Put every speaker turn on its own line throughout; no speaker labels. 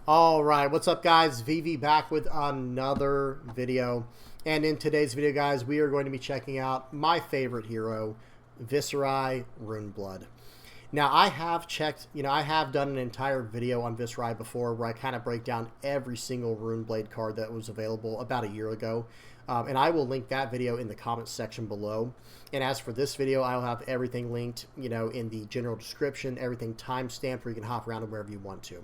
All right, what's up, guys? VV back with another video. And in today's video, guys, we are going to be checking out my favorite hero, Viserai Runeblood. Now, I have checked, I have done an entire video on Viserai before where I kind of break down every single Runeblade card that was available about a year ago. And I will link that video in the comments section below. And as for this video, I'll have everything linked, in the general description, everything timestamped where you can hop around wherever you want to.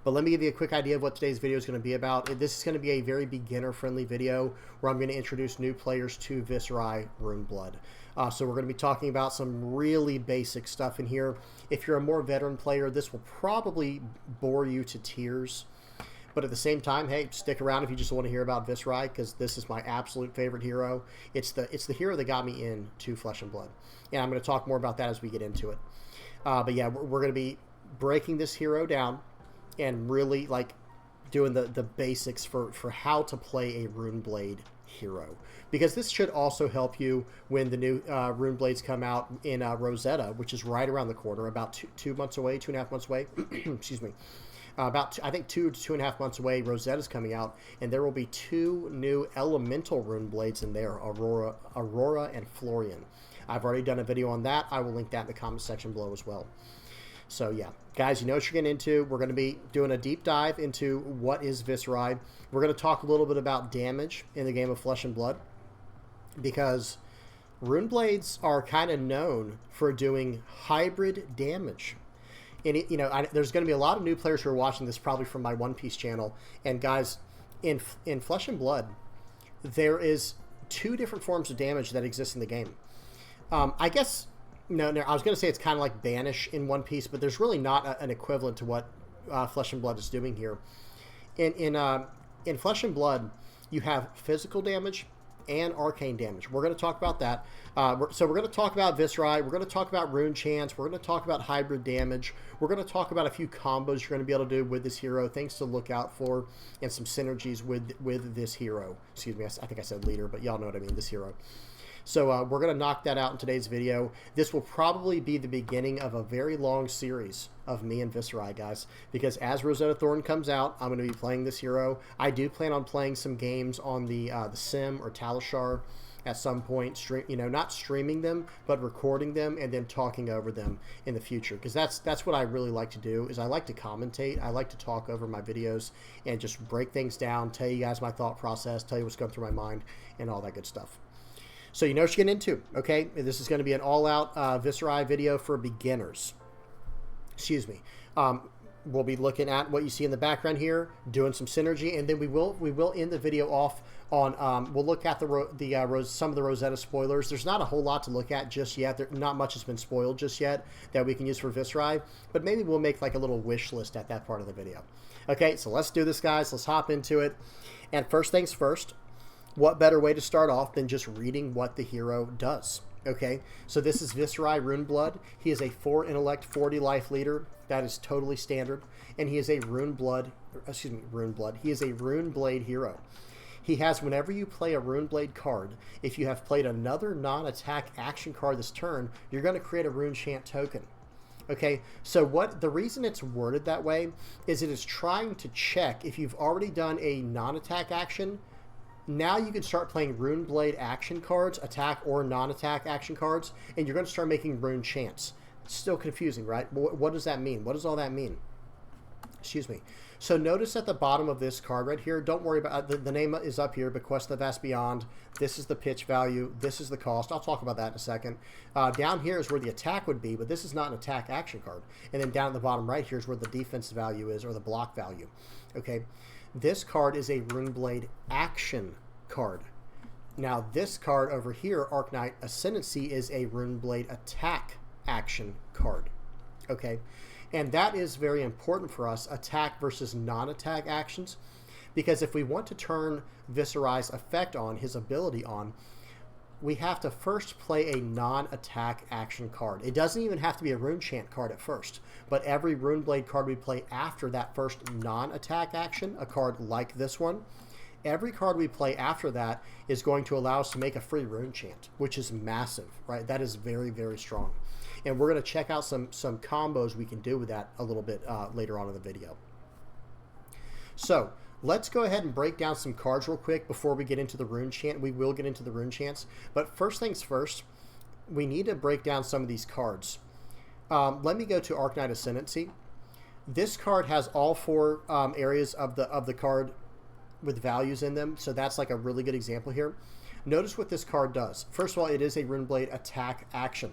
But let me give you a quick idea of what today's video is going to be about. This is going to be a very beginner-friendly video where I'm going to introduce new players to Viserai Runeblood. So we're going to be talking about some really basic stuff in here. If you're a more veteran player, this will probably bore you to tears. But at the same time, hey, stick around if you just want to hear about Viserai, because this is my absolute favorite hero. It's the hero that got me into Flesh and Blood. And I'm going to talk more about that as we get into it. But yeah, we're going to be breaking this hero down and really doing the basics for how to play a Runeblade hero, because this should also help you when the new Runeblades come out in Rosetta, which is right around the corner, about 2 months away, 2.5 months away. Excuse me. About I think 2 to 2.5 months away, Rosetta's coming out, and there will be 2 new elemental Runeblades in there, Aurora and Florian. I've already done a video on that. I will link that in the comment section below as well. So yeah, guys, you know what you're getting into. We're going to be doing a deep dive into what is Viserai. We're going to talk a little bit about damage in the game of Flesh and Blood, because Runeblades are kind of known for doing hybrid damage. And there's going to be a lot of new players who are watching this probably from my One Piece channel. And guys, in Flesh and Blood, there is 2 different forms of damage that exist in the game. I guess... No, I was going to say it's kind of like Banish in One Piece, but there's really not an equivalent to what Flesh and Blood is doing here. In Flesh and Blood, you have physical damage and arcane damage. We're going to talk about that. So we're going to talk about Viserai. We're going to talk about Runechants. We're going to talk about hybrid damage. We're going to talk about a few combos you're going to be able to do with this hero, things to look out for, and some synergies with this hero. Excuse me, I think I said leader, but y'all know what I mean, this hero. So we're going to knock that out in today's video. This will probably be the beginning of a very long series of me and Viserai, guys, because as Rosetta Thorn comes out, I'm going to be playing this hero. I do plan on playing some games on the Sim or Talishar at some point, not streaming them, but recording them and then talking over them in the future, because that's what I really like to do. Is I like to commentate. I like to talk over my videos and just break things down, tell you guys my thought process, tell you what's going through my mind, and all that good stuff. So you know what you're getting into, okay? This is going to be an all-out Viserai video for beginners. Excuse me. We'll be looking at what you see in the background here, doing some synergy, and then we will end the video off on. We'll look at some of the Rosetta spoilers. There's not a whole lot to look at just yet. Not much has been spoiled just yet that we can use for Viserai, but maybe we'll make like a little wish list at that part of the video. Okay, so let's do this, guys. Let's hop into it. And first things first. What better way to start off than just reading what the hero does? Okay, so this is Viserai Runeblood. He is a 4 intellect, 40 life leader. That is totally standard. And he is a Runeblood. He is a Runeblade hero. He has, whenever you play a Runeblade card, if you have played another non-attack action card this turn, you're going to create a Runechant token. Okay, so the reason it's worded that way is it is trying to check if you've already done a non-attack action. Now you can start playing Runeblade action cards, attack or non-attack action cards, and you're going to start making Runechants. It's still confusing, right? What does that mean? What does all that mean? Excuse me. So notice at the bottom of this card right here, don't worry about the name is up here, Bequest the Vast Beyond. This is the pitch value. This is the cost. I'll talk about that in a second. Down here is where the attack would be, but this is not an attack action card. And then down at the bottom right here is where the defense value is, or the block value. Okay. This card is a Runeblade action card. Now this card over here, Arknight Ascendancy, is a Runeblade attack action card. Okay, and that is very important for us, attack versus non-attack actions, because if we want to turn Viserai's effect on, his ability on, we have to first play a non-attack action card. It doesn't even have to be a Runechant card at first, but every Runeblade card we play after that first non-attack action, a card like this one, every card we play after that is going to allow us to make a free Runechant, which is massive, right? That is very, very strong. And we're going to check out some combos we can do with that a little bit later on in the video. So let's go ahead and break down some cards real quick before we get into the rune chant. We will get into the rune chants, but first things first, we need to break down some of these cards. Let me go to Arcane Ascendancy. This card has all four areas of the card with values in them, so that's like a really good example here. Notice what this card does. First of all, it is a Runeblade attack action.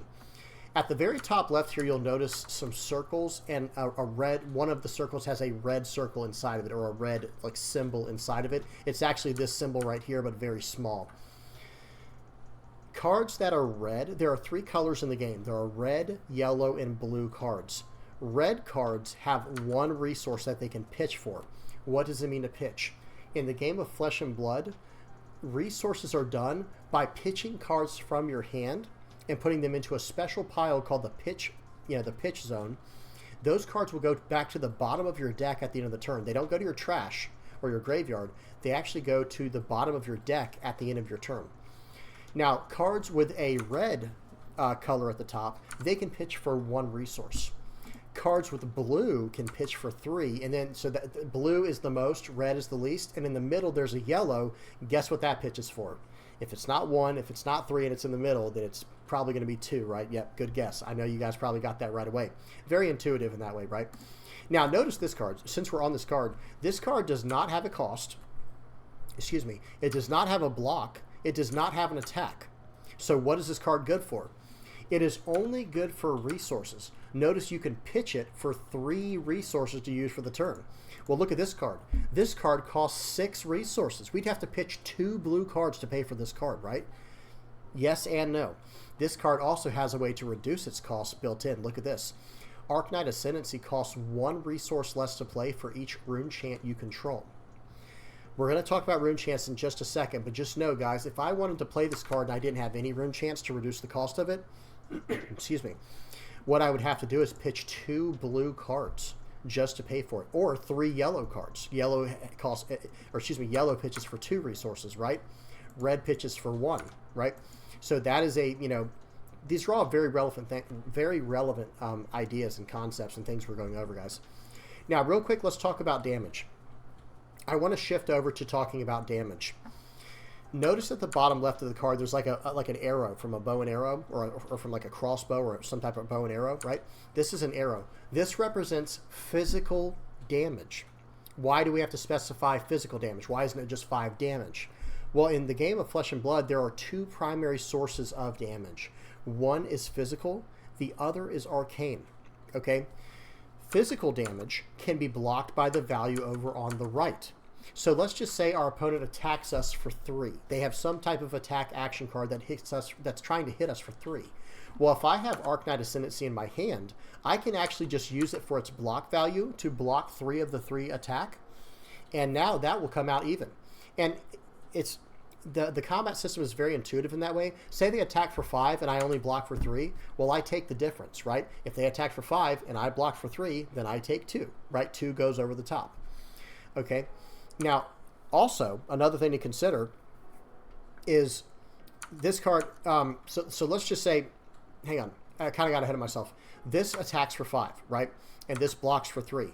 At the very top left here, you'll notice some circles, and a red, one of the circles has a red circle inside of it, or a red like symbol inside of it. It's actually this symbol right here, but very small. Cards that are red, there are three colors in the game. There are red, yellow, and blue cards. Red cards have one resource that they can pitch for. What does it mean to pitch? In the game of Flesh and Blood, resources are done by pitching cards from your hand and putting them into a special pile called the pitch, the pitch zone. Those cards will go back to the bottom of your deck at the end of the turn. They don't go to your trash or your graveyard. They actually go to the bottom of your deck at the end of your turn. Now, cards with a red color at the top, they can pitch for one resource. Cards with blue can pitch for 3, and then so that blue is the most, red is the least, and in the middle there's a yellow. Guess what that pitches for? If it's not 1, if it's not 3, and it's in the middle, then it's probably going to be 2, right? Yep, good guess. I know you guys probably got that right away. Very intuitive in that way, right? Now, notice this card. Since we're on this card does not have a cost. Excuse me. It does not have a block. It does not have an attack. So what is this card good for? It is only good for resources. Notice you can pitch it for 3 resources to use for the turn. Well, look at this card. This card costs 6 resources. We'd have to pitch 2 blue cards to pay for this card, right? Yes and no. This card also has a way to reduce its cost built in. Look at this. Arcane Ascendancy costs 1 resource less to play for each rune chant you control. We're going to talk about rune chants in just a second, but just know, guys, if I wanted to play this card and I didn't have any rune chants to reduce the cost of it, excuse me, what I would have to do is pitch 2 blue cards just to pay for it, or 3 yellow cards. Yellow pitches for 2 resources, right? Red pitches for 1, right? So that is these are all very relevant ideas and concepts and things we're going over, guys. Now, real quick, let's talk about damage. I want to shift over to talking about damage. Notice at the bottom left of the card, there's like an arrow from a bow and arrow, or from like a crossbow or some type of bow and arrow, right? This is an arrow. This represents physical damage. Why do we have to specify physical damage? Why isn't it just 5 damage? Well, in the game of Flesh and Blood, there are 2 primary sources of damage. One is physical, the other is arcane, okay? Physical damage can be blocked by the value over on the right. So let's just say our opponent attacks us for 3. They have some type of attack action card that hits us, that's trying to hit us for 3. Well, if I have Arcane Ascendancy in my hand, I can actually just use it for its block value to block 3 of the 3 attack, and now that will come out even. And it's the combat system is very intuitive in that way. Say they attack for 5 and I only block for 3. Well, I take the difference, right? If they attack for 5 and I block for 3, then I take 2, right? 2 goes over the top. Okay. Now, also, another thing to consider is this card. So let's just say, hang on, I kind of got ahead of myself. This attacks for 5, right? And this blocks for 3.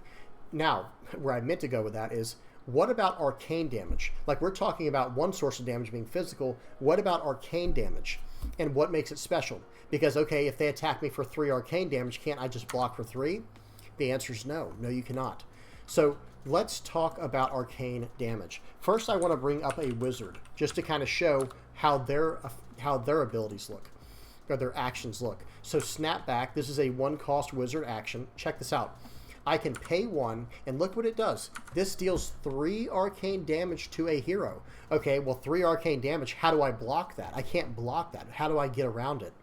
Now, where I meant to go with that is, what about arcane damage? Like, we're talking about one source of damage being physical. What about arcane damage? And what makes it special? Because, okay, if they attack me for 3 arcane damage, can't I just block for 3? The answer is no. No, you cannot. So let's talk about arcane damage. First, I want to bring up a wizard just to kind of show how their abilities look, or their actions look. So Snapback, this is a 1-cost wizard action. Check this out. I can pay 1, and look what it does. This deals 3 arcane damage to a hero. Okay, well, 3 arcane damage, how do I block that? I can't block that. How do I get around it?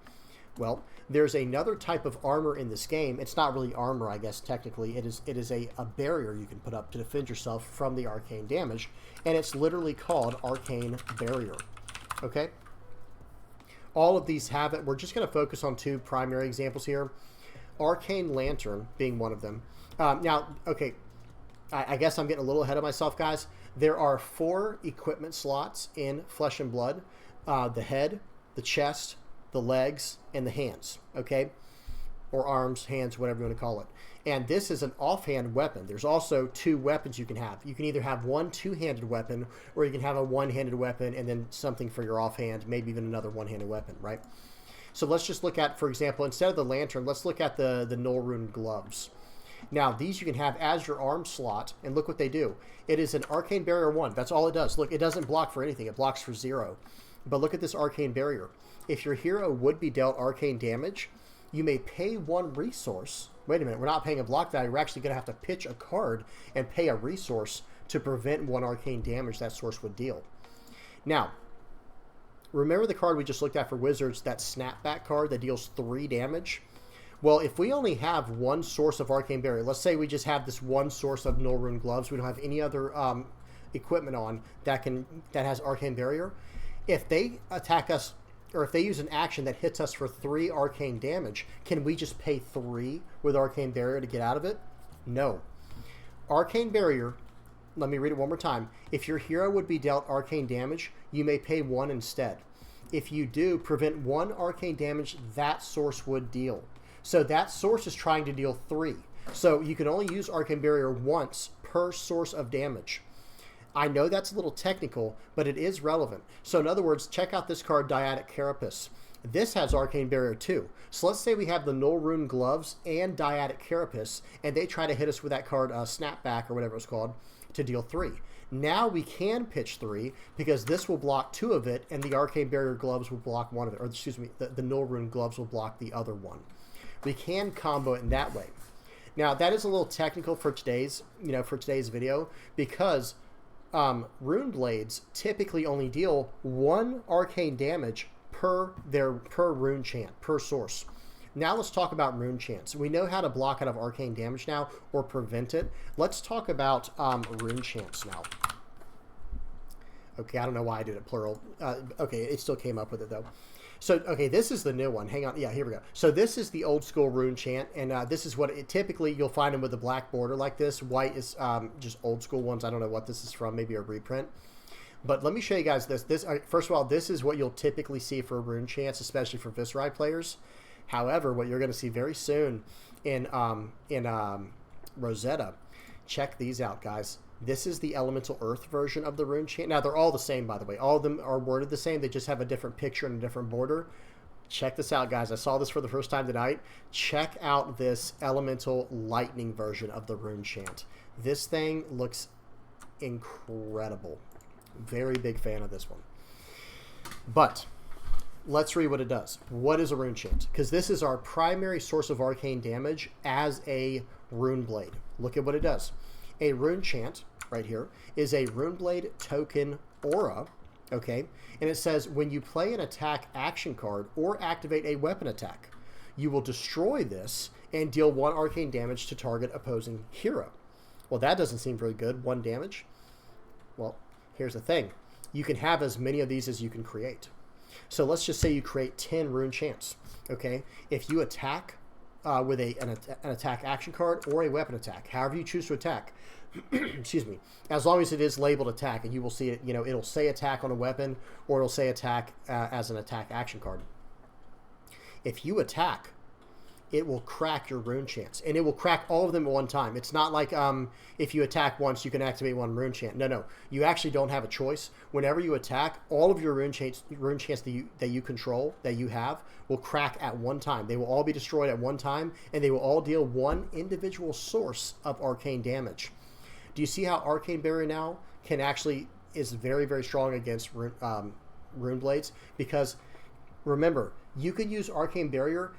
Well, there's another type of armor in this game. It's not really armor, I guess, technically. It is a barrier you can put up to defend yourself from the arcane damage, and it's literally called Arcane Barrier. Okay? All of these have it. We're just going to focus on 2 primary examples here. Arcane Lantern being one of them. Now, okay, I guess I'm getting a little ahead of myself, guys. There are 4 equipment slots in Flesh and Blood. The head, the chest, the legs, and the hands, okay? or arms, hands, whatever you want to call it. And this is an offhand weapon. There's also 2 weapons you can have. You can either have one 2-handed weapon, or you can have a 1-handed weapon and then something for your offhand, maybe even another 1-handed weapon, right? So let's just look at, for example, instead of the lantern, let's look at the Null Rune gloves. Now, these you can have as your arm slot, and look what they do. It is an Arcane Barrier 1. That's all it does. Look, it doesn't block for anything. It blocks for 0. But look at this Arcane Barrier. If your hero would be dealt arcane damage, you may pay 1 resource. Wait a minute, we're not paying a block value. We're actually going to have to pitch a card and pay a resource to prevent 1 arcane damage that source would deal. Now, remember the card we just looked at for wizards, that snapback card that deals 3 damage? Well, if we only have 1 source of Arcane Barrier, let's say we just have this 1 source of Null Rune gloves, we don't have any other equipment on that has Arcane Barrier. If they attack us, or if they use an action that hits us for 3 arcane damage, can we just pay 3 with Arcane Barrier to get out of it? No. Arcane Barrier, let me read it one more time. If your hero would be dealt arcane damage, you may pay 1 instead. If you do, prevent 1 arcane damage that source would deal. So that source is trying to deal 3. So you can only use Arcane Barrier once per source of damage. I know that's a little technical, but it is relevant. So in other words, check out this card, Dyadic Carapace. This has Arcane Barrier too. So let's say we have the Null Rune gloves and Dyadic Carapace, and they try to hit us with that card, Snapback or whatever it's called, to deal 3. Now we can pitch 3 because this will block 2 of it, and the Arcane Barrier gloves will block 1 of it. Or excuse me, the Null Rune gloves will block the other 1. We can combo it in that way. Now that is a little technical for today's video, because rune blades typically only deal 1 arcane damage per rune chant, per source. Now let's talk about rune chants. We know how to block out of arcane damage now, or prevent it. Let's talk about rune chants now. Okay, I don't know why I did it plural. Okay, it still came up with it though. So, okay, this is the new one. Hang on. Yeah, here we go. So this is the old school rune chant, and this is what typically you'll find them with a black border like this. White is just old school ones. I don't know what this is from, maybe a reprint. But let me show you guys this. First of all, this is what you'll typically see for rune chants, especially for Viserai players. However, what you're going to see very soon in Rosetta, check these out, guys. This is the Elemental Earth version of the rune chant. Now, they're all the same, by the way. All of them are worded the same. They just have a different picture and a different border. Check this out, guys. I saw this for the first time tonight. Check out this Elemental Lightning version of the rune chant. This thing looks incredible. Very big fan of this one. But let's read what it does. What is a rune chant? Because this is our primary source of arcane damage as a rune blade. Look at what it does. A rune chant, right here, is a Runeblade token aura, okay? And it says, when you play an attack action card or activate a weapon attack, you will destroy this and deal 1 arcane damage to target opposing hero. Well, that doesn't seem very good. 1 damage. Well, here's the thing. You can have as many of these as you can create. So let's just say you create 10 rune chants, okay? If you attack with an attack action card or a weapon attack, however you choose to attack, excuse me, as long as it is labeled attack, and you will see it, it'll say attack on a weapon, or it'll say attack as an attack action card. If you attack, it will crack your rune chants, and it will crack all of them at one time. It's not like if you attack once, you can activate 1 rune chant. No, you actually don't have a choice. Whenever you attack, all of your rune chants that you control, that you have, will crack at one time. They will all be destroyed at one time, and they will all deal 1 individual source of arcane damage. Do you see how Arcane Barrier now is very, very strong against rune blades? Because remember, you can use Arcane Barrier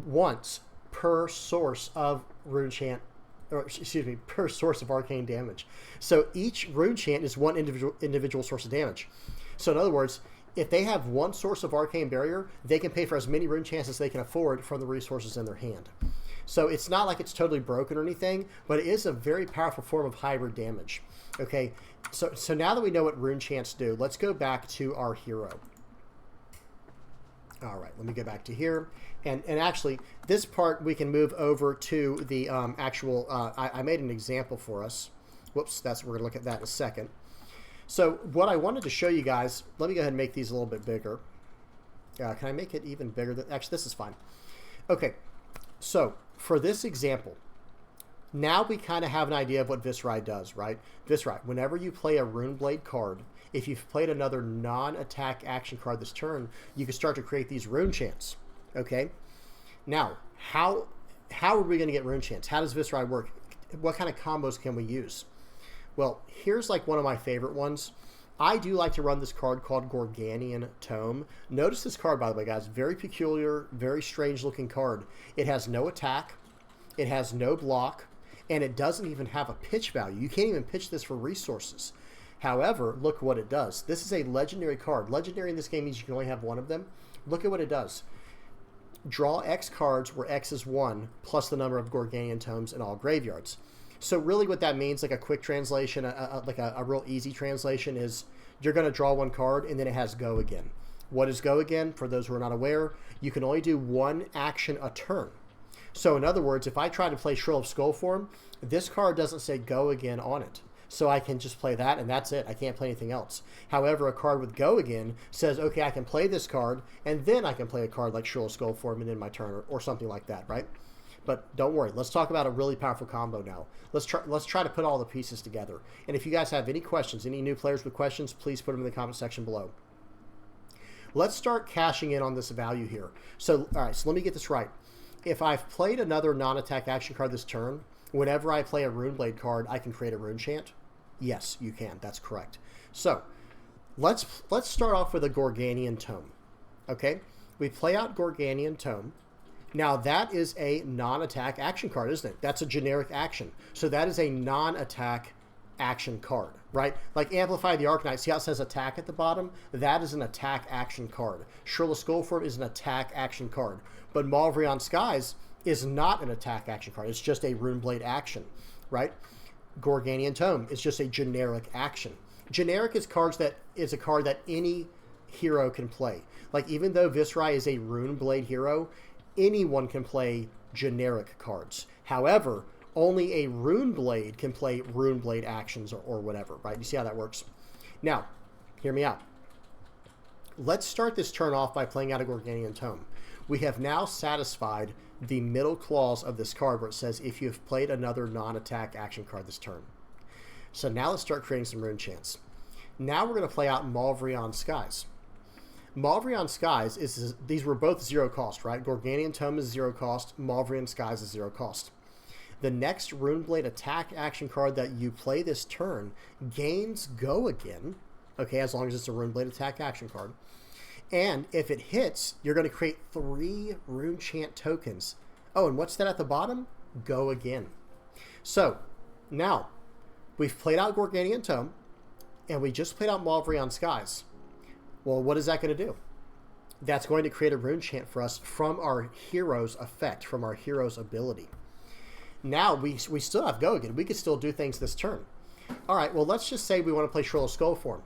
once per source of rune chant, or excuse me, per source of arcane damage. So each rune chant is 1 individual source of damage. So in other words, if they have 1 source of Arcane Barrier, they can pay for as many rune chants as they can afford from the resources in their hand. So it's not like it's totally broken or anything, but it is a very powerful form of hybrid damage. Okay, so now that we know what rune chants do, let's go back to our hero. All right, let me go back to here. And actually, this part we can move over to the actual, I made an example for us. Whoops, we're going to look at that in a second. So what I wanted to show you guys, let me go ahead and make these a little bit bigger. Can I make it even bigger? Actually, this is fine. Okay, So for this example, now we kind of have an idea of what Viserai does, right? Viserai, whenever you play a Runeblade card, if you've played another non-attack action card this turn, you can start to create these Runechants, okay? Now, how are we going to get Runechants? How does Viserai work? What kind of combos can we use? Well, here's like one of my favorite ones. I do like to run this card called Gorganian Tome. Notice this card, by the way, guys. Very peculiar, very strange looking card. It has no attack. It has no block. And it doesn't even have a pitch value. You can't even pitch this for resources. However, look what it does. This is a legendary card. Legendary in this game means you can only have one of them. Look at what it does. Draw X cards where X is 1 plus the number of Gorganian Tomes in all graveyards. So really what that means, like a quick translation, like a real easy translation, is you're going to draw one card and then it has go again. What is go again? For those who are not aware, you can only do one action a turn. So in other words, if I try to play Shrill of Skullform, this card doesn't say go again on it. So I can just play that and that's it. I can't play anything else. However, a card with go again says, okay, I can play this card and then I can play a card like Shrill of Skullform and in my turn or something like that, right? But don't worry, let's talk about a really powerful combo now. Let's try to put all the pieces together. And if you guys have any questions, any new players with questions, please put them in the comment section below. Let's start cashing in on this value here. So, all right, so let me get this right. If I've played another non-attack action card this turn, whenever I play a Runeblade card, I can create a Runechant? Yes, you can. That's correct. So, let's start off with a Gorganian Tome. Okay? We play out Gorganian Tome. Now, that is a non-attack action card, isn't it? That's a generic action. So that is a non-attack action card, right? Like Amplify the Arcanite. See how it says attack at the bottom? That is an attack action card. Shrill of Skullform is an attack action card. But Malvreon Skies is not an attack action card. It's just a Runeblade action, right? Gorganian Tome is just a generic action. Generic is a card that any hero can play. Like even though Viserai is a Runeblade hero, anyone can play generic cards. However, only a Runeblade can play Runeblade actions or whatever, right? You see how that works? Now, hear me out. Let's start this turn off by playing out a Gorganian Tome. We have now satisfied the middle clause of this card where it says if you have played another non-attack action card this turn. So now let's start creating some Runechants. Now we're going to play out Malvreon Skies. Malvreon Skies these were both 0 cost, right? Gorganian Tome is 0 cost, Malvreon Skies is 0 cost. The next Runeblade attack action card that you play this turn gains go again, okay, as long as it's a Runeblade attack action card. And if it hits, you're going to create 3 Runechant tokens. Oh, and what's that at the bottom? Go again. So, now, we've played out Gorganian Tome, and we just played out Malvreon Skies. Well, what is that going to do? That's going to create a Runechant for us from our hero's effect, from our hero's ability. Now, we still have go again. We could still do things this turn. All right, well, let's just say we want to play Shrill of Skullform.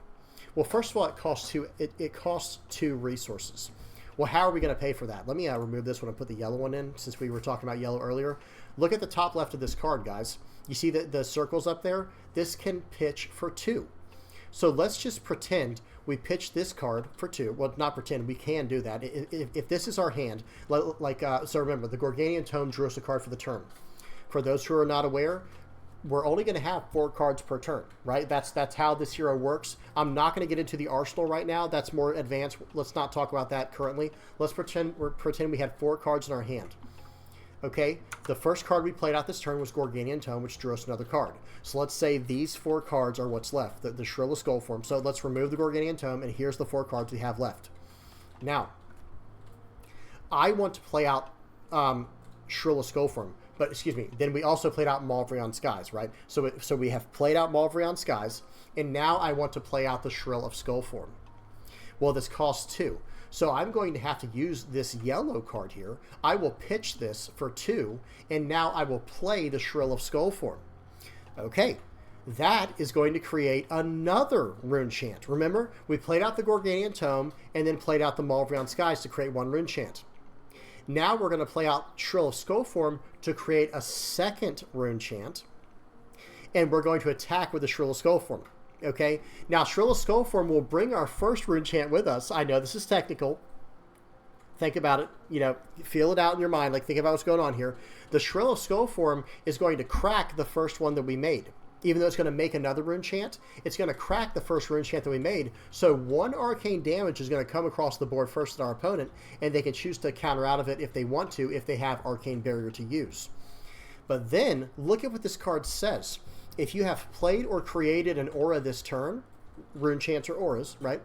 Well, first of all, it costs 2 resources. Well, how are we going to pay for that? Let me remove this one and put the yellow one in, since we were talking about yellow earlier. Look at the top left of this card, guys. You see the circles up there? This can pitch for 2. So let's just pretend we pitch this card for 2. Well, not pretend. We can do that. If this is our hand, so remember, the Gorganian Tome drew us a card for the turn. For those who are not aware, we're only going to have 4 cards per turn, right? That's how this hero works. I'm not going to get into the arsenal right now. That's more advanced. Let's not talk about that currently. Let's pretend we had 4 cards in our hand. Okay, the first card we played out this turn was Gorganian Tome, which drew us another card. So let's say these 4 cards are what's left, the Shrill of Skullform. So let's remove the Gorganian Tome, and here's the 4 cards we have left. Now, I want to play out Shrill of Skullform. But, excuse me, then we also played out Malvreon Skies, right? So we have played out Malvreon Skies, and now I want to play out the Shrill of Skullform. Well, this costs 2. So I'm going to have to use this yellow card here. I will pitch this for 2, and now I will play the Shrill of Skullform. Okay, that is going to create another Runechant. Remember, we played out the Gorganian Tome, and then played out the Malvreon Skies to create 1 Runechant. Now we're going to play out Shrill of Skullform to create a second Runechant, and we're going to attack with the Shrill of Skullform. Okay? Now, Shrill of Skullform will bring our first Runechant with us. I know this is technical. think about it, you know, feel it out in your mind, like think about what's going on here. The Shrill of Skullform is going to crack the first one that we made. Even though it's going to make another rune chant, it's going to crack the first rune chant that we made. So one arcane damage is going to come across the board first at our opponent, and they can choose to counter out of it if they want to, if they have Arcane Barrier to use. But then, look at what this card says. If you have played or created an aura this turn, rune chants or auras, right?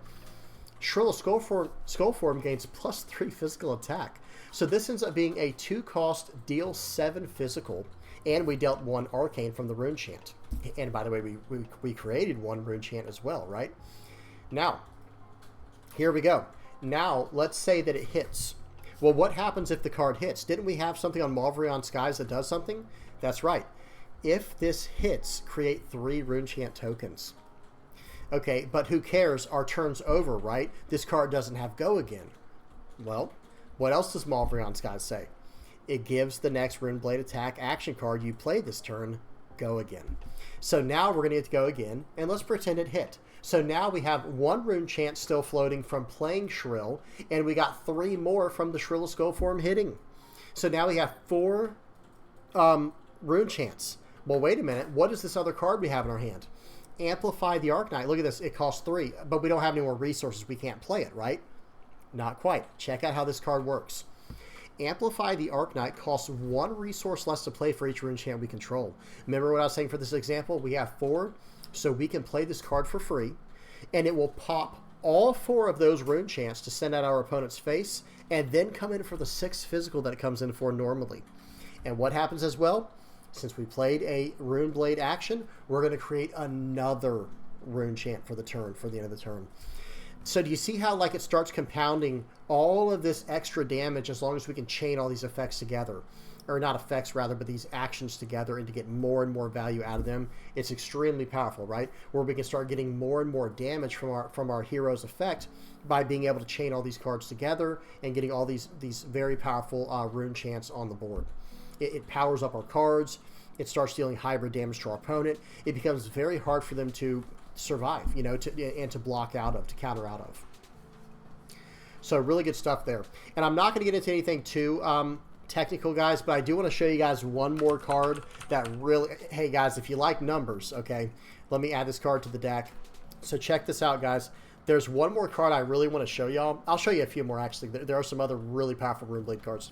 Shrill of Skullform gains +3 physical attack. So this ends up being a 2-cost, deal 7 physical, and we dealt 1 arcane from the rune chant. And by the way, we created 1 rune chant as well, right? Now, here we go. Now, let's say that it hits. Well, what happens if the card hits? Didn't we have something on Malverion Skies that does something? That's right. If this hits, create 3 rune chant tokens. Okay, but who cares? Our turn's over, right? This card doesn't have go again. Well, what else does Malverion Skies say? It gives the next Runeblade attack action card you play this turn go again. So now we're going to get to go again, and let's pretend it hit. So now we have 1 rune chant still floating from playing Shrill, and we got 3 more from the Shrill of Skullform hitting. So now we have 4 rune chants. Well, wait a minute. What is this other card we have in our hand? Amplify the Arknight. Look at this. It costs 3, but we don't have any more resources. We can't play it, right? Not quite. Check out how this card works. Amplify the Arknight costs 1 resource less to play for each rune chant we control. Remember what I was saying for this example? We have 4, so we can play this card for free, and it will pop all 4 of those rune chants to send out our opponent's face, and then come in for the 6th physical that it comes in for normally. And what happens as well? Since we played a Runeblade action, we're going to create another rune chant for the turn, for the end of the turn. So do you see how like it starts compounding all of this extra damage as long as we can chain all these effects together? Or not effects rather, but these actions together, and to get more and more value out of them. It's extremely powerful, right? Where we can start getting more and more damage from our hero's effect by being able to chain all these cards together and getting all these very powerful rune chants on the board. It powers up our cards. It starts dealing hybrid damage to our opponent. It becomes very hard for them to survive, you know, and to block out of, to counter out of. So really good stuff there. And I'm not going to get into anything too technical, guys, but I do want to show you guys one more card that really, hey guys, if you like numbers, okay, let me add this card to the deck. So check this out, guys. There's one more card I really want to show y'all. I'll show you a few more, actually. There are some other really powerful Runeblade cards.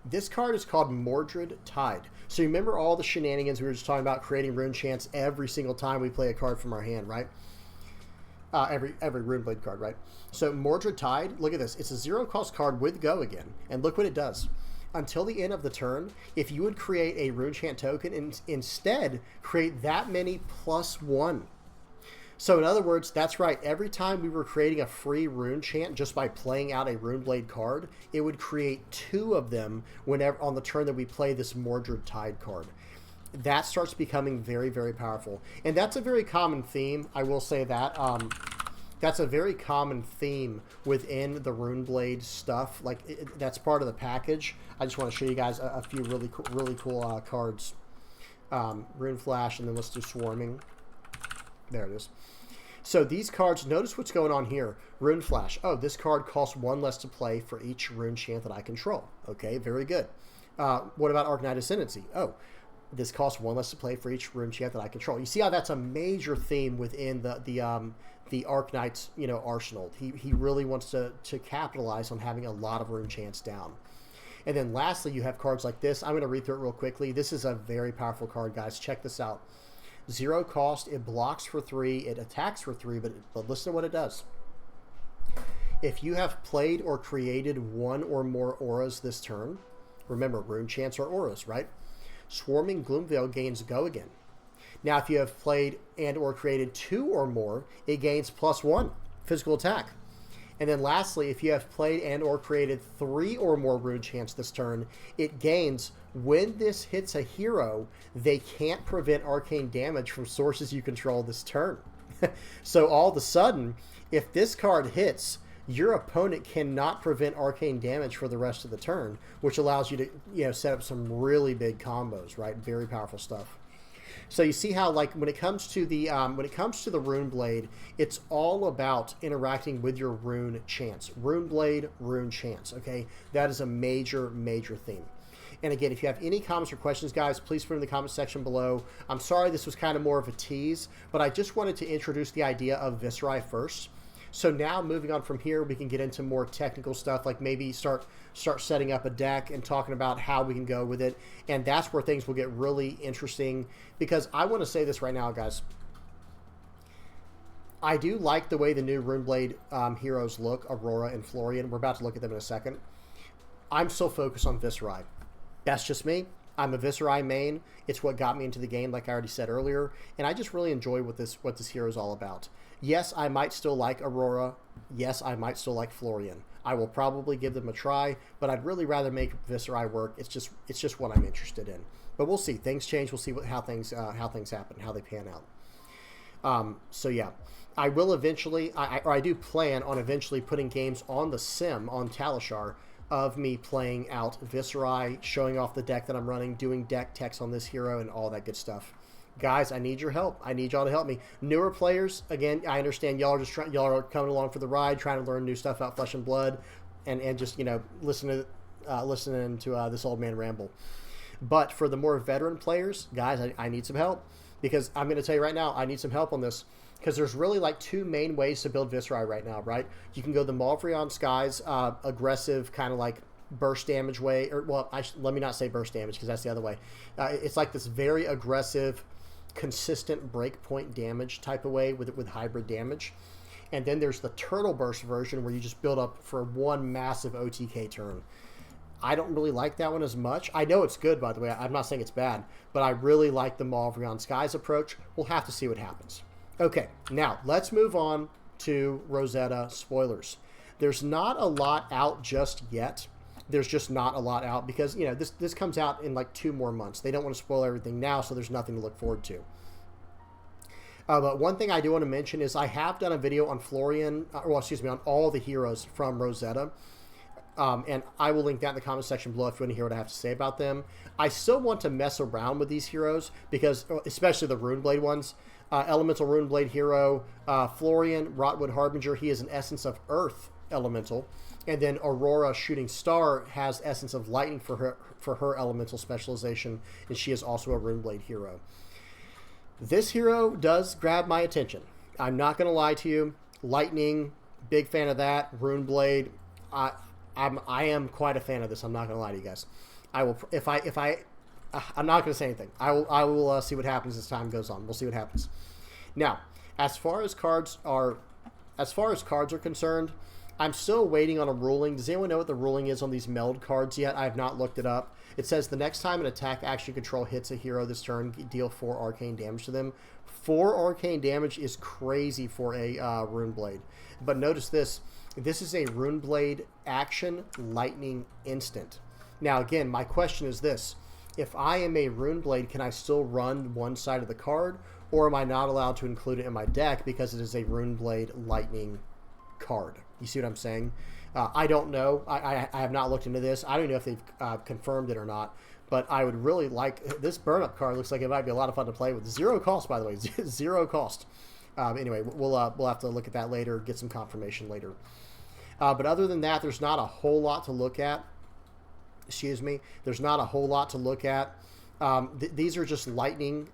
This card is called Mordred Tide. So you remember all the shenanigans we were just talking about, creating rune chants every single time we play a card from our hand, right? Every Runeblade card, right? So Mordred Tide, look at this. It's a 0-cost card with go again. And look what it does. Until the end of the turn, if you would create a rune chant token and instead create that many +1. So in other words, that's right. Every time we were creating a free rune chant just by playing out a Runeblade card, it would create 2 of them whenever on the turn that we play this Mordred Tide card. That starts becoming very, very powerful. And that's a very common theme. I will say that. That's a very common theme within the Runeblade stuff. Like that's part of the package. I just want to show you guys a few really cool cards. Rune Flash, and then let's do Swarming. There it is. So these cards, notice what's going on here. Rune Flash. Oh, this card costs 1 less to play for each rune chant that I control. Okay, very good. What about Arcane Ascendancy? Oh, this costs 1 less to play for each rune chant that I control. You see how that's a major theme within the Arknight's, you know, arsenal. He really wants to capitalize on having a lot of rune chants down. And then lastly, you have cards like this. I'm going to read through it real quickly. This is a very powerful card, guys. Check this out. 0 cost, it blocks for 3, it attacks for 3, but listen to what it does. If you have played or created 1 or more auras this turn, remember, rune chants are auras, right? Swarming Gloomveil gains go again. Now, if you have played and or created 2 or more, it gains +1 physical attack. And then lastly, if you have played and or created 3 or more rune chants this turn, it gains, when this hits a hero, they can't prevent arcane damage from sources you control this turn. So all of a sudden, if this card hits, your opponent cannot prevent arcane damage for the rest of the turn, which allows you to, you know, set up some really big combos, right? Very powerful stuff. So you see how, like, when it comes to the Rune Blade, it's all about interacting with your Rune Chants. Rune Blade, Rune Chants. Okay, that is a major theme. And again, if you have any comments or questions, guys, please put in the comment section below. I'm sorry this was kind of more of a tease, but I just wanted to introduce the idea of Viserai first. So now moving on from here, we can get into more technical stuff, like maybe start setting up a deck and talking about how we can go with it. And that's where things will get really interesting, because I want to say this right now, guys. I do like the way the new Runeblade heroes look, Aurora and Florian. We're about to look at them in a second. I'm so focused on Viserai. That's just me. I'm a Viserai main. It's what got me into the game, like I already said earlier, and I just really enjoy what this hero is all about. Yes, I might still like Aurora. Yes, I might still like Florian. I will probably give them a try, but I'd really rather make Viserai work. It's just what I'm interested in. But we'll see. Things change. We'll see how things happen, how they pan out. So yeah, I will eventually, I do plan on eventually putting games on the sim on Talishar of me playing out Viserai, showing off the deck that I'm running, doing deck techs on this hero, and all that good stuff. Guys, I need your help. I need y'all to help me. Newer players, again, I understand y'all are coming along for the ride, trying to learn new stuff about Flesh and Blood, and just, you know, listening to this old man ramble. But for the more veteran players, guys, I need some help, because I'm going to tell you right now, I need some help on this. Because there's really like two main ways to build Viserai right now, right? You can go the Malvrion Skies, aggressive kind of like burst damage way, or well, let me not say burst damage, because that's the other way. It's like this very aggressive, consistent breakpoint damage type of way with hybrid damage. And then there's the Turtle Burst version where you just build up for one massive OTK turn. I don't really like that one as much. I know it's good, by the way. I'm not saying it's bad, but I really like the Malvrion Skies approach. We'll have to see what happens. Okay, now let's move on to Rosetta spoilers. There's not a lot out just yet. There's just not a lot out because, you know, this comes out in like 2 more months. They don't want to spoil everything now, so there's nothing to look forward to. But one thing I do want to mention is I have done a video on Florian, on all the heroes from Rosetta. And I will link that in the comment section below if you want to hear what I have to say about them. I still want to mess around with these heroes because, especially the Runeblade ones, Elemental Runeblade hero, Florian, Rotwood Harbinger, he is an Essence of Earth Elemental. And then Aurora Shooting Star has Essence of Lightning for her Elemental specialization, and she is also a Runeblade hero. This hero does grab my attention. I'm not going to lie to you. Lightning, big fan of that. Runeblade, I am quite a fan of this. I'm not going to lie to you guys. I will, I'm not going to say anything. I will see what happens as time goes on. We'll see what happens. Now, as far as cards are concerned, I'm still waiting on a ruling. Does anyone know what the ruling is on these meld cards yet? I have not looked it up. It says the next time an attack action control hits a hero this turn, deal 4 arcane damage to them. 4 arcane damage is crazy for a Runeblade. But notice this. This is a Runeblade action lightning instant. Now, again, my question is this. If I am a Runeblade, can I still run one side of the card? Or am I not allowed to include it in my deck because it is a Runeblade lightning card? You see what I'm saying? I don't know. I have not looked into this. I don't know if they've confirmed it or not. But I would really like... This burn-up card looks like it might be a lot of fun to play with. 0 cost, by the way. 0 cost. Anyway, we'll have to look at that later, get some confirmation later. But other than that, there's not a whole lot to look at. Excuse me. There's not a whole lot to look at. These are just lightning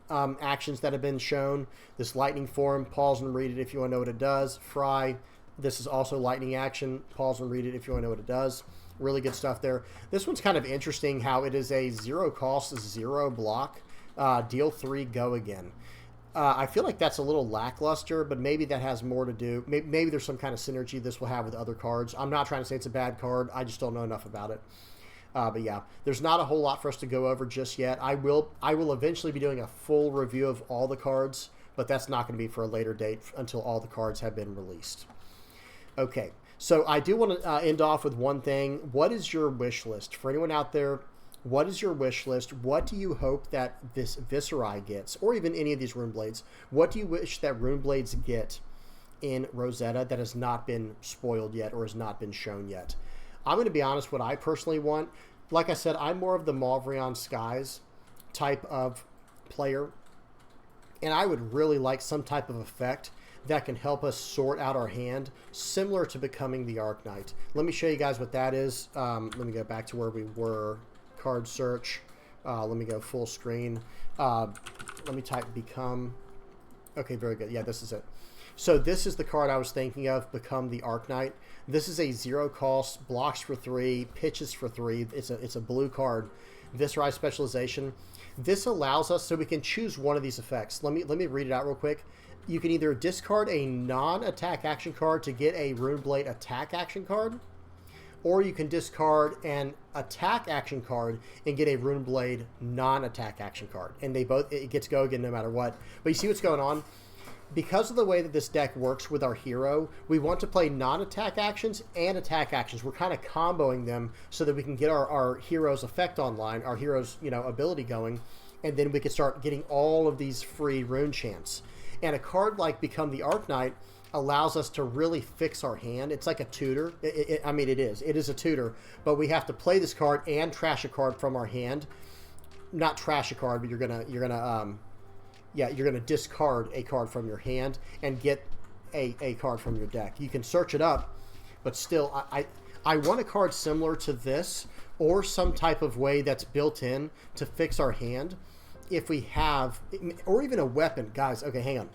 actions that have been shown. This lightning form, pause and read it if you want to know what it does. Fry, this is also lightning action. Pause and read it if you want to know what it does. Really good stuff there. This one's kind of interesting how it is a 0 cost, 0 block. Deal 3, go again. I feel like that's a little lackluster, but maybe that has more to do. Maybe there's some kind of synergy this will have with other cards. I'm not trying to say it's a bad card. I just don't know enough about it. But yeah, there's not a whole lot for us to go over just yet. I will eventually be doing a full review of all the cards, but that's not going to be for a later date until all the cards have been released. Okay, so I do want to end off with one thing. What is your wish list? For anyone out there, what is your wish list? What do you hope that this Viserai gets, or even any of these Runeblades? What do you wish that Runeblades get in Rosetta that has not been spoiled yet or has not been shown yet? I'm going to be honest, what I personally want, like I said, I'm more of the Malvrion Skies type of player, and I would really like some type of effect that can help us sort out our hand, similar to becoming the Arc Knight. Let me show you guys what that is. Let me go back to where we were. Card search. Let me go full screen. Let me type become. Okay, very good. Yeah, this is it. So this is the card I was thinking of, Become the Arc Knight. This is a 0 cost, blocks for 3, pitches for 3. It's a blue card. Viserai specialization. This allows us, so we can choose one of these effects. Let me read it out real quick. You can either discard a non-attack action card to get a Runeblade attack action card, or you can discard an attack action card and get a Runeblade non-attack action card. And it gets go again no matter what. But you see what's going on? Because of the way that this deck works with our hero, we want to play non-attack actions and attack actions. We're kind of comboing them so that we can get our hero's effect online, our hero's ability going, and then we can start getting all of these free Runechants. And a card like Become the Arc Knight allows us to really fix our hand. It's like a tutor. I mean, it is. It is a tutor, but we have to play this card and trash a card from our hand. Not trash a card, but you're gonna discard a card from your hand and get a card from your deck. You can search it up, but still, I want a card similar to this, or some type of way that's built in to fix our hand if we have, or even a weapon. Guys, okay, hang on.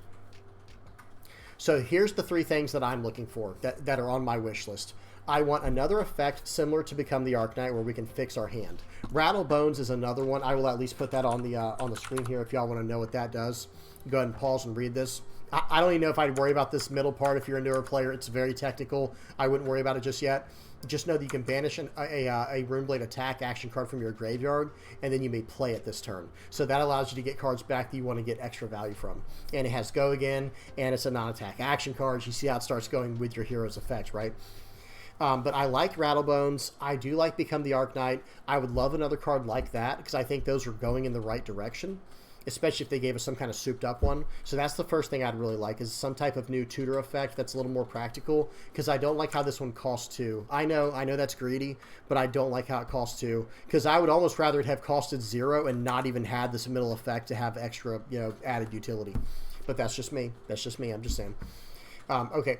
So here's the 3 things that I'm looking for that are on my wish list. I want another effect similar to Become the Arc Knight where we can fix our hand. Rattle Bones is another one. I will at least put that on the screen here if y'all want to know what that does. Go ahead and pause and read this. I don't even know if I'd worry about this middle part if you're a newer player. It's very technical. I wouldn't worry about it just yet. Just know that you can banish a Runeblade attack action card from your graveyard, and then you may play it this turn. So that allows you to get cards back that you want to get extra value from. And it has Go Again, and it's a non-attack action card. You see how it starts going with your hero's effect, right? But I like Rattlebones. I do like Become the Arc Knight. I would love another card like that because I think those are going in the right direction, especially if they gave us some kind of souped up one. So that's the first thing I'd really like, is some type of new tutor effect that's a little more practical, because I don't like how this one costs 2. I know that's greedy, but I don't like how it costs 2, because I would almost rather it have costed 0 and not even had this middle effect to have extra, added utility. But that's just me. That's just me. I'm just saying. Okay.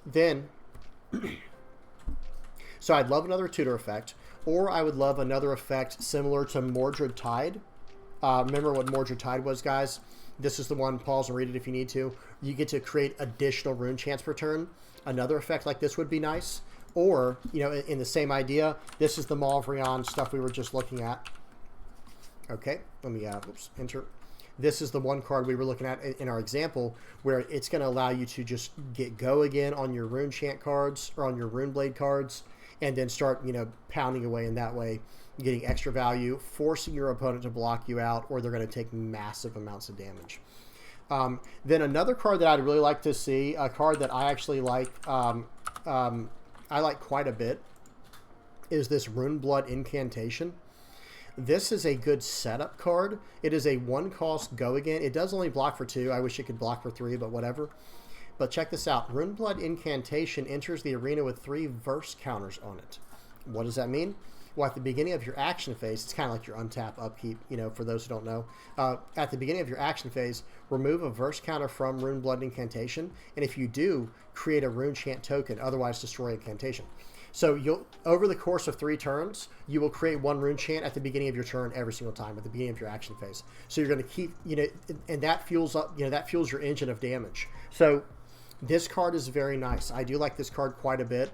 Then... So I'd love another tutor effect, or I would love another effect similar to Mordred Tide. Remember what Mordred Tide was, guys? This is the one. Pause and read it if you need to. You get to create additional Runechants per turn. Another effect like this would be nice. Or, in the same idea, this is the Malvrion stuff we were just looking at. Okay, let me, enter. This is the one card we were looking at in our example, where it's going to allow you to just get Go Again on your Runechant cards, or on your Runeblade cards, and then start, pounding away in that way, getting extra value, forcing your opponent to block you out, or they're going to take massive amounts of damage. Then another card that I'd really like to see, a card that I actually like, I like quite a bit, is this Runeblood Incantation. This is a good setup card. It is a 1-cost Go Again. It does only block for 2. I wish it could block for 3, but whatever. But check this out. Runeblood Incantation enters the arena with 3 verse counters on it. What does that mean? Well, at the beginning of your action phase, it's kind of like your untap upkeep, for those who don't know. At the beginning of your action phase, remove a verse counter from Runeblood Incantation, and if you do, create a Runechant token, otherwise destroy incantation. So over the course of 3 turns, you will create 1 Runechant at the beginning of your turn every single time at the beginning of your action phase. So you're going to keep, and that fuels up, that fuels your engine of damage. So this card is very nice. I do like this card quite a bit,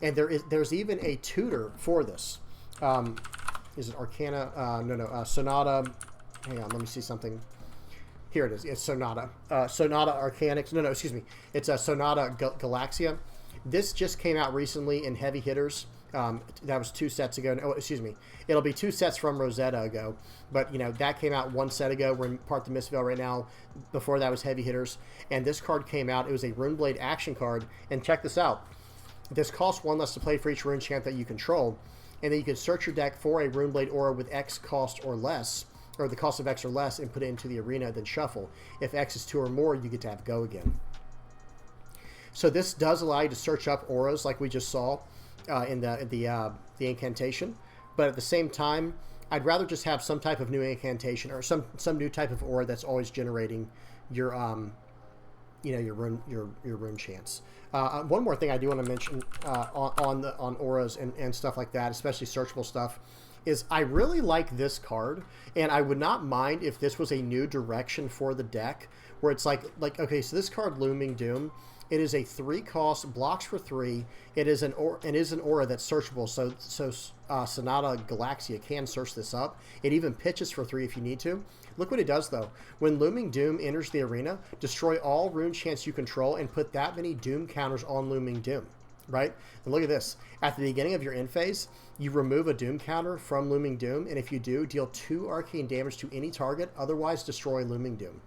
and there's even a tutor for this. Is it Arcana? No, Sonata. Hang on, let me see something. Here it is. It's Sonata. Sonata Arcanics. No, excuse me. It's a Sonata Galaxia. This just came out recently in Heavy Hitters. That was 2 sets ago. Oh, excuse me. It'll be 2 sets from Rosetta ago. But, that came out 1 set ago. We're in Part the Mistvale right now. Before that was Heavy Hitters. And this card came out. It was a Runeblade action card. And check this out. This costs 1 less to play for each Runechant that you control. And then you can search your deck for a Runeblade aura with X cost or less, or the cost of X or less, and put it into the arena, then shuffle. If X is 2 or more, you get to have Go Again. So this does allow you to search up auras like we just saw in the incantation. But at the same time, I'd rather just have some type of new incantation or some new type of aura that's always generating your your rune chance. One more thing I do want to mention on auras and stuff like that, especially searchable stuff, is I really like this card, and I would not mind if this was a new direction for the deck, where it's like okay, so this card, Looming Doom, it is a 3-cost, blocks for 3. It is an aura that's searchable. So Sonata Galaxia can search this up. It even pitches for 3 if you need to. Look what it does though. When Looming Doom enters the arena, destroy all rune chants you control and put that many Doom counters on Looming Doom. Right? And look at this. At the beginning of your end phase, you remove a Doom counter from Looming Doom, and if you do, deal 2 arcane damage to any target, otherwise destroy Looming Doom.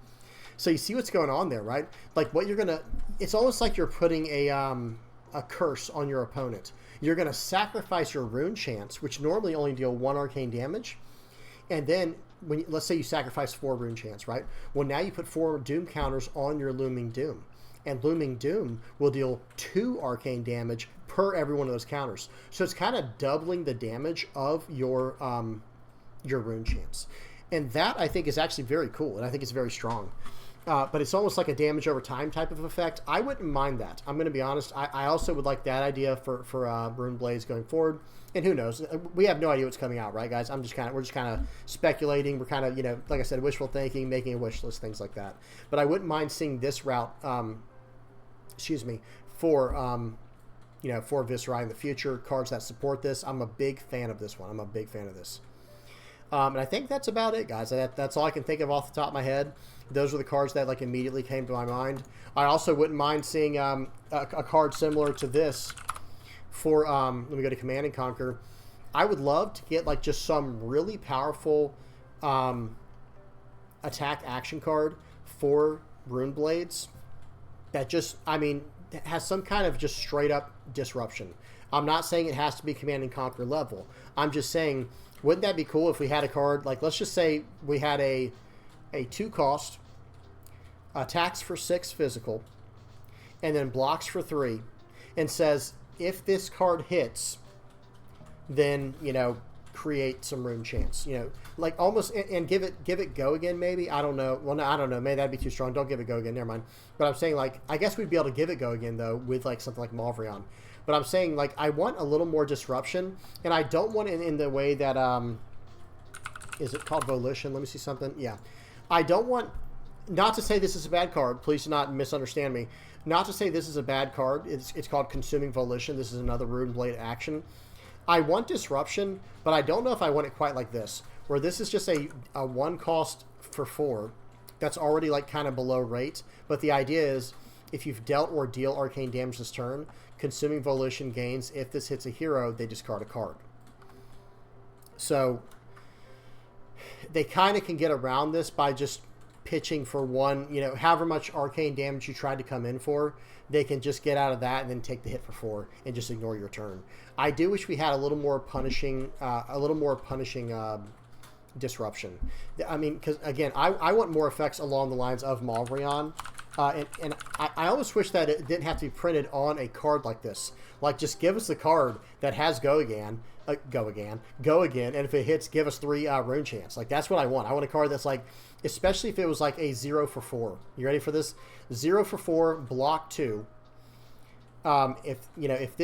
So you see what's going on there, right? Like what you're gonna, it's almost like you're putting a curse on your opponent. You're gonna sacrifice your rune chants, which normally only deal 1 arcane damage, and then let's say you sacrifice 4 rune chants, right? Well, now you put 4 Doom counters on your Looming Doom, and Looming Doom will deal 2 arcane damage per every one of those counters. So it's kind of doubling the damage of your rune chants, and that I think is actually very cool, and I think it's very strong. But it's almost like a damage over time type of effect. I wouldn't mind that. I'm going to be honest. I also would like that idea for Rune Blades going forward. And who knows? We have no idea what's coming out, right, guys? We're just kind of speculating. We're kind of, like I said, wishful thinking, making a wish list, things like that. But I wouldn't mind seeing this route, for Viserai in the future. Cards that support this. I'm a big fan of this one. I'm a big fan of this. And I think that's about it, guys. That's all I can think of off the top of my head. Those are the cards that immediately came to my mind. I also wouldn't mind seeing a card similar to this for, let me go to Command and Conquer. I would love to get just some really powerful attack action card for Rune Blades that just, has some kind of just straight up disruption. I'm not saying it has to be Command and Conquer level. I'm just saying, wouldn't that be cool if we had a card, let's just say we had a 2-cost, attacks for 6 physical, and then blocks for 3, and says, if this card hits, then, create some rune chance. Almost, and give it go again, maybe? I don't know. Well, no, I don't know. Maybe that'd be too strong. Don't give it go again. Never mind. But I'm saying, I guess we'd be able to give it go again, though, with, something like Malvrion. But I'm saying, I want a little more disruption, and I don't want it in the way that, is it called Volition? Let me see something. Yeah. I don't want, not to say this is a bad card. Please do not misunderstand me. Not to say this is a bad card. It's called Consuming Volition. This is another Rune Blade action. I want disruption, but I don't know if I want it quite like this, where this is just a 1-cost for 4 that's already, kind of below rate. But the idea is, if you've dealt or deal arcane damage this turn, Consuming Volition gains. If this hits a hero, they discard a card. So they kind of can get around this by just pitching for 1, however much arcane damage you tried to come in for, they can just get out of that and then take the hit for 4 and just ignore your turn. I do wish we had a little more punishing disruption. Because again, I want more effects along the lines of Malvrion. And I almost wish that it didn't have to be printed on a card like this. Just give us a card that has go again, and if it hits, give us 3 rune chance. That's what I want. I want a card that's especially if it was a 0 for 4. You ready for this? 0 for 4, block 2. If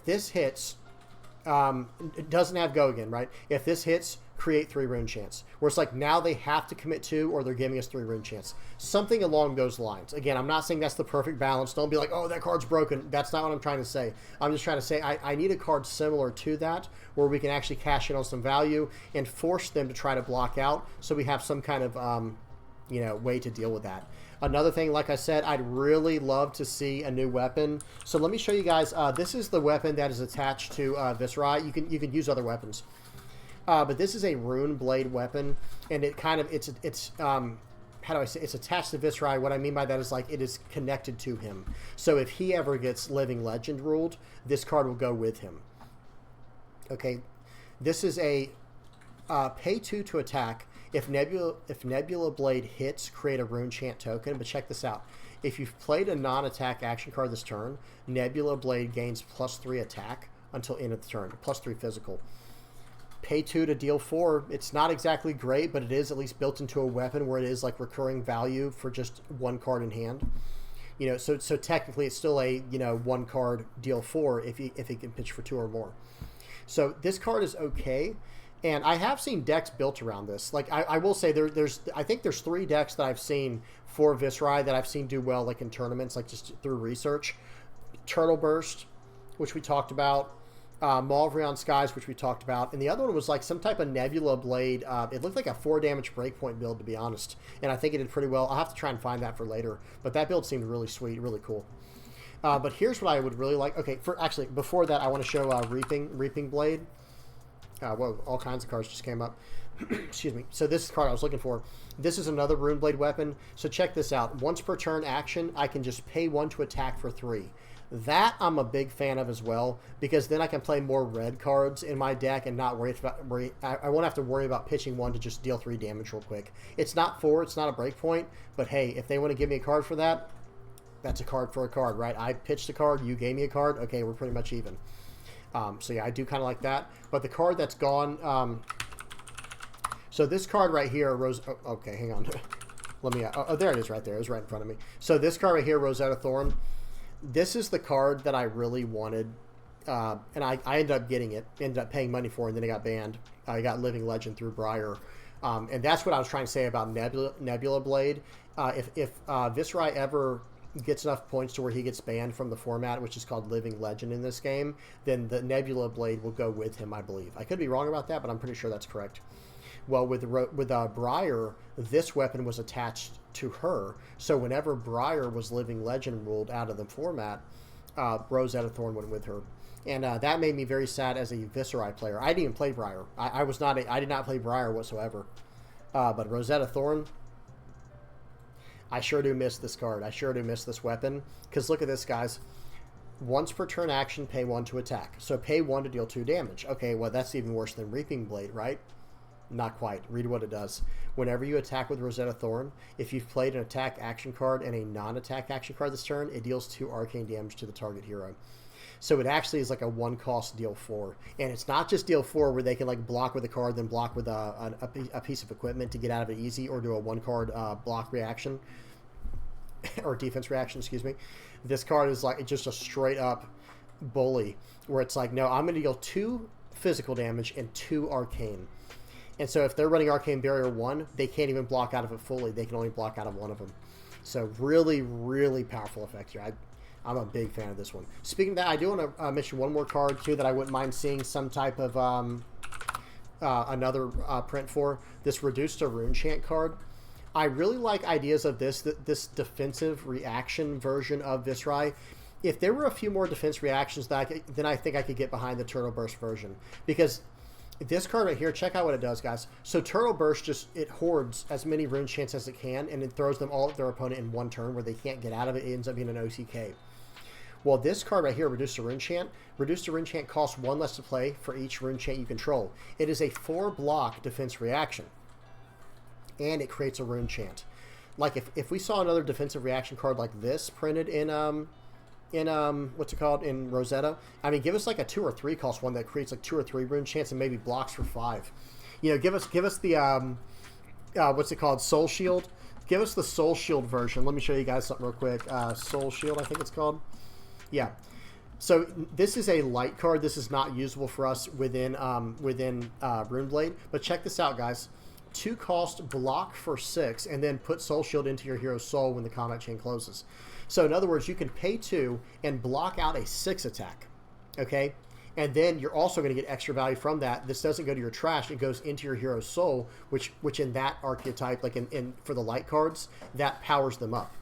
this hits, it doesn't have go again, right? If this hits, create 3 rune chance. Where it's now they have to commit 2 or they're giving us 3 rune chance. Something along those lines. Again, I'm not saying that's the perfect balance. Don't be oh, that card's broken. That's not what I'm trying to say. I'm just trying to say I need a card similar to that where we can actually cash in on some value and force them to try to block out so we have some kind of way to deal with that. Another thing, like I said, I'd really love to see a new weapon. So let me show you guys. This is the weapon that is attached to Viserai. You can use other weapons. But this is a Rune Blade weapon, and it's how do I say, it's attached to Viserai. What I mean by that is it is connected to him. So if he ever gets Living Legend ruled, this card will go with him. Okay, this is a pay 2 to attack. If Nebula Blade hits, create a Rune Chant token. But check this out. If you've played a non-attack action card this turn, Nebula Blade gains +3 attack until end of the turn, +3 physical. pay 2 to deal 4. It's not exactly great, but it is at least built into a weapon where it is like recurring value for just 1 card in hand. You know, so technically it's still a, you know, 1 card deal 4 if he can pitch for 2 or more. So this card is okay, and I have seen decks built around this. Like I will say I think there's 3 decks that I've seen for Viserai that I've seen do well, like in tournaments, like just through research. Turtle Burst, which we talked about. Malvrion Skies, which we talked about, and the other one was like some type of Nebula Blade. It looked like a 4 damage breakpoint build, to be honest, and I think it did pretty well. I'll have to try and find that for later, but that build seemed really sweet, really cool. But here's what I would really like. Okay, actually, before that, I want to show Reaping Blade. Whoa, all kinds of cards just came up. Excuse me. So this card I was looking for. This is another Runeblade weapon. So check this out. Once per turn action, I can just pay 1 to attack for 3. That I'm a big fan of as well, because then I can play more red cards in my deck and not I won't have to worry about pitching 1 to just deal 3 damage real quick. It's not 4, it's not a breakpoint, but hey, if they want to give me a card for that, that's a card for a card, right? I pitched a card, you gave me a card, okay, we're pretty much even. So yeah, I do kind of like that. But the card that's gone, so this card right here, okay, hang on. Let me, oh, there it is right there. It was right in front of me. So this card right here, Rosetta Thorn, this is the card that I really wanted, and I ended up getting it, ended up paying money for it, and then it got banned. I got Living Legend through Briar. And that's what I was trying to say about Nebula Blade. If Viserai ever gets enough points to where he gets banned from the format, which is called Living Legend in this game, then the Nebula Blade will go with him, I believe. I could be wrong about that, but I'm pretty sure that's correct. Well, with Briar, this weapon was attached to her, so whenever Briar was Living Legend ruled out of the format, Rosetta Thorn went with her. And that made me very sad as a Viserai player. I didn't even play Briar. I did not play Briar whatsoever. But Rosetta Thorn, I sure do miss this card. I sure do miss this weapon. Because look at this, guys. Once per turn action, pay 1 to attack. So pay 1 to deal 2 damage. Okay, well, that's even worse than Reaping Blade, right? Not quite. Read what it does. Whenever you attack with Rosetta Thorn, if you've played an attack action card and a non-attack action card this turn, it deals 2 arcane damage to the target hero. So it actually is like a 1-cost deal 4. And it's not just deal 4 where they can like block with a card, then block with a piece of equipment to get out of it easy, or do a 1-card block reaction. Or defense reaction, excuse me. This card is like just a straight up bully, where it's like, no, I'm going to deal 2 physical damage and 2 arcane. And so if they're running Arcane Barrier 1, they can't even block out of it fully. They can only block out of one of them. So really, really powerful effect here. I'm a big fan of this one. Speaking of that, I do want to mention one more card, too, that I wouldn't mind seeing some type of another print for. This Reduced to Runechant card. I really like ideas of this defensive reaction version of Viserai. If there were a few more defense reactions, then I think I could get behind the Turtle Burst version. Because this card right here, check out what it does, guys. So Turtle Burst it hoards as many Runechants as it can, and it throws them all at their opponent in 1 turn where they can't get out of it. It ends up being an OTK. Well, this card right here, Reduced to Runechant. Reduced to Runechant costs 1 less to play for each Runechant you control. It is a 4-block defense reaction, and it creates a Runechant. Like if we saw another defensive reaction card like this printed in what's it called, in Rosetta, I mean, give us like a 2 or 3 cost one that creates like 2 or 3 Runechants and maybe blocks for 5. You know, give us the what's it called, Soul Shield. Give us the Soul Shield version. Let me show you guys something real quick. Soul Shield, I think it's called. Yeah. So this is a light card. This is not usable for us within Runeblade. But check this out, guys. 2 cost, block for 6, and then put Soul Shield into your hero's soul when the combat chain closes. So in other words, you can pay 2 and block out a 6 attack. Okay? And then you're also going to get extra value from that. This doesn't go to your trash. It goes into your hero's soul, which in that archetype, like for the light cards, that powers them up.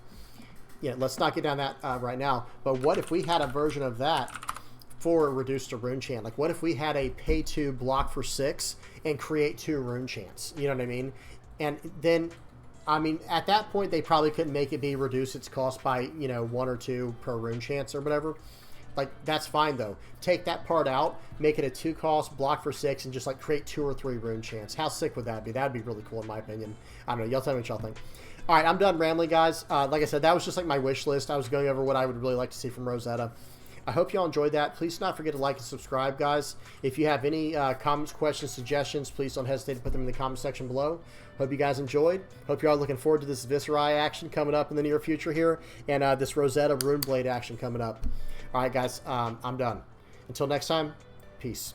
Yeah, let's not get down that right now. But what if we had a version of that for Reduced to Runechant? Like, what if we had a pay 2, block for 6, and create 2 Runechants? You know what I mean? And then, I mean, at that point, they probably couldn't make it be reduce its cost by, 1 or 2 per Runechants or whatever. Like, that's fine, though. Take that part out, make it a 2 cost, block for 6, and just, like, create 2 or 3 Runechants. How sick would that be? That'd be really cool, in my opinion. I don't know. Y'all tell me what y'all think. All right, I'm done rambling, guys. Like I said, that was just, like, my wish list. I was going over what I would really like to see from Rosetta. I hope y'all enjoyed that. Please do not forget to like and subscribe, guys. If you have any comments, questions, suggestions, please don't hesitate to put them in the comment section below. Hope you guys enjoyed. Hope you are looking forward to this Viserai action coming up in the near future here, and this Rosetta Runeblade action coming up. All right, guys, I'm done. Until next time, peace.